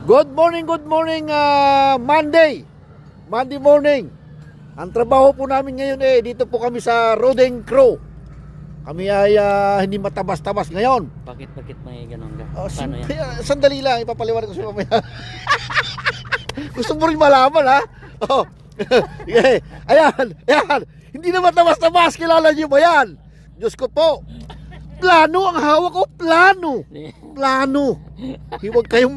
Good morning, Monday morning. Ang trabaho po namin ngayon dito po kami sa Roding Crew. Kami ay hindi matabas-tabas ngayon. Bakit may ganun ka? Paano yan? Sandali lang, ipapaliwanag ko sa mamaya. Gusto mo rin malaman, ha? Oh. Okay. Ayan. Hindi na matabas-tabas, kilala niyo ba yan? Diyos ko po. Plano ang hawak ko, plano. Huwag kayong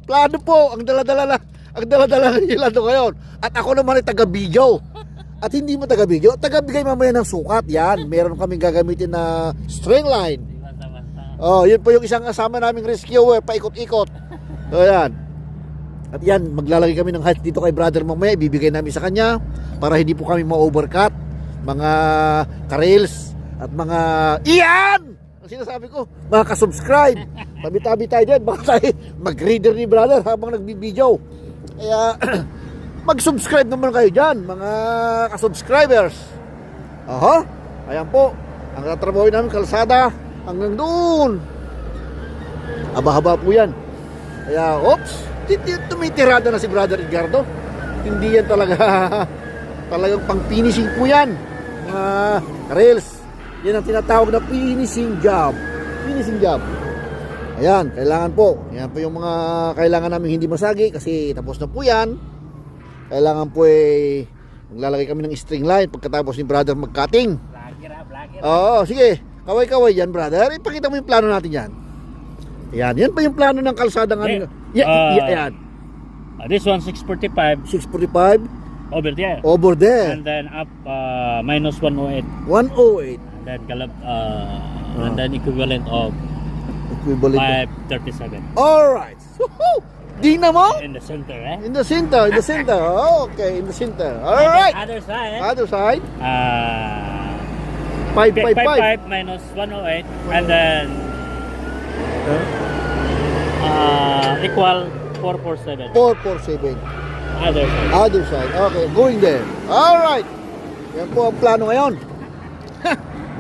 plano po, ang dala-dala nila doon ngayon. At ako naman ay taga-video. At hindi mo taga-video, taga-bigay mamaya ng sukat. Yan, meron kaming gagamitin na string line. Oh, yun po yung isang kasama naming rescuer, paikot-ikot. So yan. At yan, maglalagay kami ng height dito kay brother mamaya, ibibigay namin sa kanya para hindi po kami ma-overcut. Mga ka-rails at mga iyan! Ang sinasabi ko, mga ka-subscribe. Tabi-tabi tayo dyan, baka tayo mag-reader ni brother habang nagbibideo. Kaya mag-subscribe naman kayo dyan, mga ka-subscribers. Aha, ayan po. Ang tatrabahoy namin kalsada hanggang doon. Haba-haba po yan. Kaya, oops, tumitirada na si brother Edgardo. Hindi yan talagang pang finishing po yan. Mga rails. Yan ang tinatawag na finishing job. Ayan, kailangan po. Yan po yung mga kailangan namin hindi masagi kasi tapos na po yan. Kailangan po maglalagay kami ng string line pagkatapos ni brother mag-cutting. Oo, sige. Kaway-kaway yan, brother. Ipakita mo yung plano natin yan. Yan pa yung plano ng kalsada ng yan. This one 645 over there. And then up minus 108. 108. And then equivalent of 537. Alright. Di na mo? In the center, eh? In the center. Okay, in the center. Alright. Other side. 555 minus 108 and then equal 447. 447. Other side. Okay, going there. Alright. Yan po ang plano ngayon.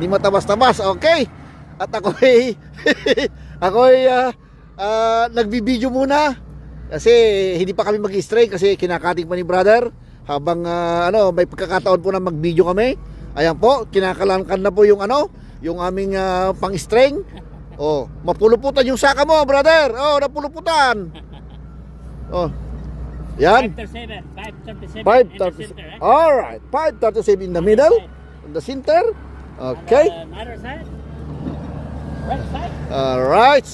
Hindi matabas-tabas. Okay. At ako nagbibideo muna kasi hindi pa kami mag-stray kasi kinakating pa ni brother habang may pagkakataon po na mag-video kami. Ayan po, kinakalankan na po yung yung aming pang-string. Oh, mapuluputan yung saka mo, brother. Oh, napuluputan. Oh. Yan. 537. 537. Alright, 537 in the middle, in the center. Okay. Other side. Right side. Alright.